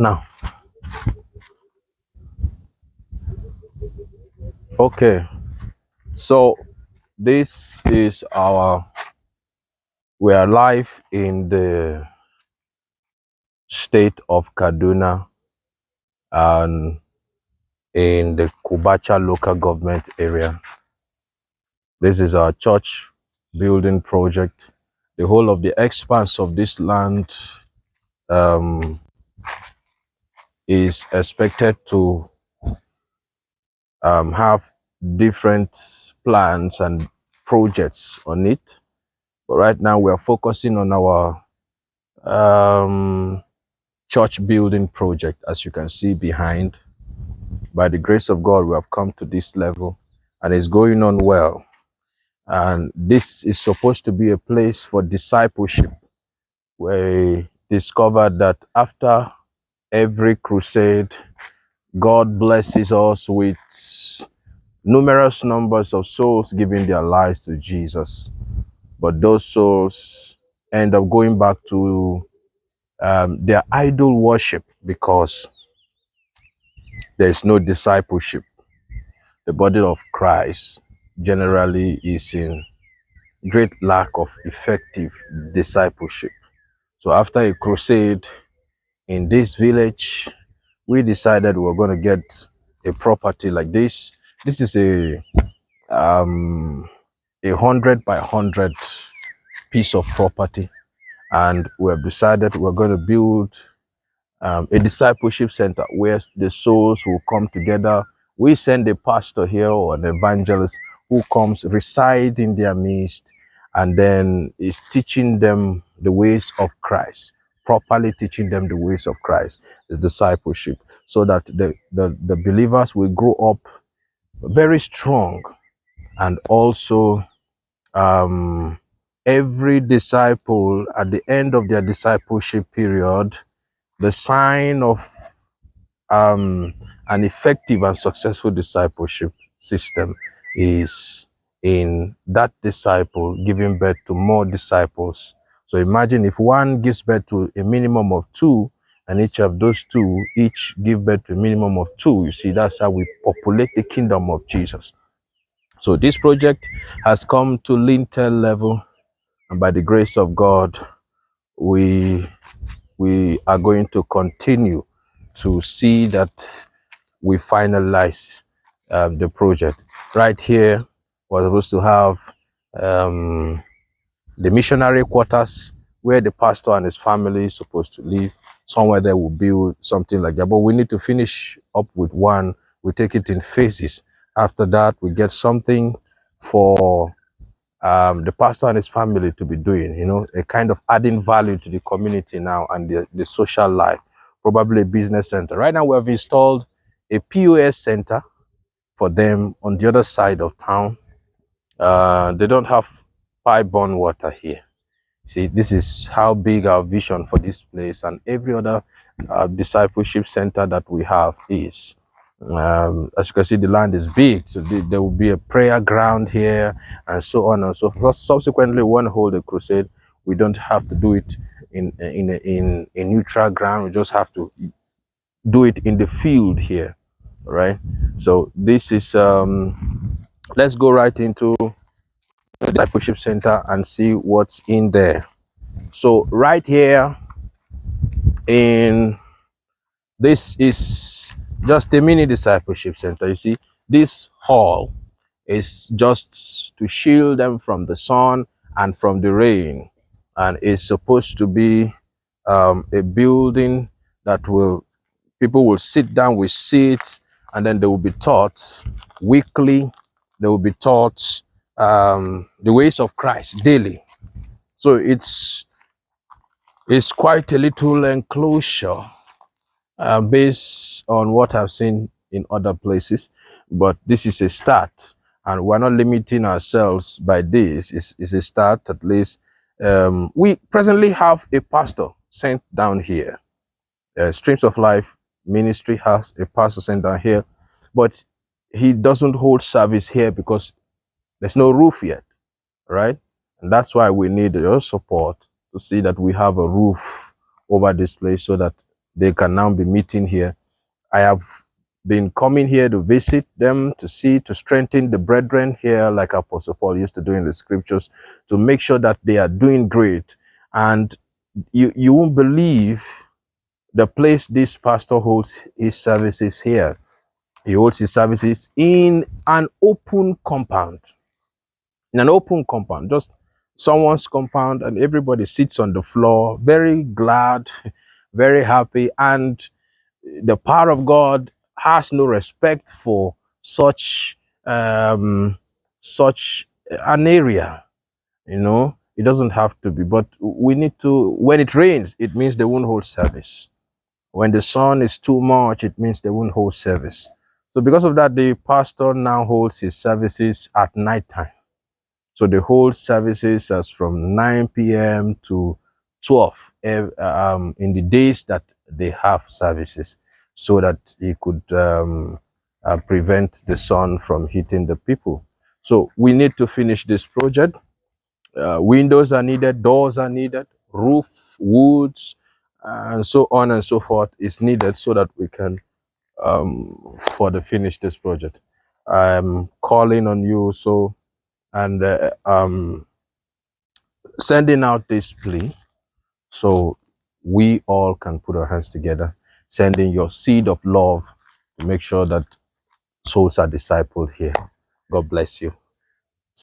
Now, okay, so this is we are live in the state of Kaduna and in the Kubacha local government area. This is our church building project. The whole of the expanse of this land um, is expected to have different plans and projects on it. But right now we are focusing on our church building project. As you can see behind, by the grace of God, we have come to this level and it's going on well. And this is supposed to be a place for discipleship. We discovered that after every crusade, God blesses us with numerous numbers of souls giving their lives to Jesus. But those souls end up going back to their idol worship because there is no discipleship. The body of Christ generally is in great lack of effective discipleship. So after a crusade in this village, we decided we were going to get a property like this. This is a 100 by 100 piece of property, and we have decided we're going to build a discipleship center where the souls will come together. We send a pastor here or an evangelist who comes, reside in their midst, and then is teaching them the ways of Christ, properly teaching them the ways of Christ, the discipleship, so that the believers will grow up very strong. And also, every disciple at the end of their discipleship period, the sign of an effective and successful discipleship system is in that disciple giving birth to more disciples. So imagine if one gives birth to a minimum of two, and each of those two each give birth to a minimum of two. You see, that's how we populate the kingdom of Jesus. So this project has come to lintel level, and by the grace of God, we are going to continue to see that we finalize the project. Right here, we're supposed to have the missionary quarters where the pastor and his family is supposed to live. Somewhere there will build something like that. But we need to finish up with one. We take it in phases. After that, we get something for the pastor and his family to be doing, a kind of adding value to the community now and the social life, probably a business center. Right now, we have installed a POS center for them on the other side of town. They don't have pipe-borne water here. See, this is how big our vision for this place and every other discipleship center that we have is. As you can see, the land is big, so there will be a prayer ground here and so on and so forth. Subsequently, we want to hold a crusade. We don't have to do it in a neutral ground. We just have to do it in the field here, right? So this is let's go right into the discipleship center and see what's in there. So right here in this is just a mini discipleship center. You see, this hall is just to shield them from the sun and from the rain, and it's supposed to be a building that people will sit down with seats, and then they will be taught weekly. They will be taught the ways of Christ daily. So it's quite a little enclosure based on what I've seen in other places, but this is a start, and we're not limiting ourselves by this. It's a start, at least. We presently have a pastor sent down here. Streams of Life Ministry has a pastor sent down here, but he doesn't hold service here because there's no roof yet, right? And that's why we need your support to see that we have a roof over this place so that they can now be meeting here. I have been coming here to visit them, to see, to strengthen the brethren here, like Apostle Paul used to do in the scriptures, to make sure that they are doing great. And you won't believe the place this pastor holds his services here. He holds his services in an open compound. In an open compound, just someone's compound, and everybody sits on the floor, very glad, very happy. And the power of God has no respect for such an area. It doesn't have to be, but we need to. When it rains, it means they won't hold service. When the sun is too much, it means they won't hold service. So because of that, the pastor now holds his services at night time. So they hold services as from 9 p.m. to 12 in the days that they have services, so that he could prevent the sun from hitting the people. So we need to finish this project. Windows are needed, doors are needed, roof, woods, and so on and so forth is needed, so that we can further finish this project. I'm calling on you, and sending out this plea, so we all can put our hands together, sending your seed of love to make sure that souls are discipled here. God bless you.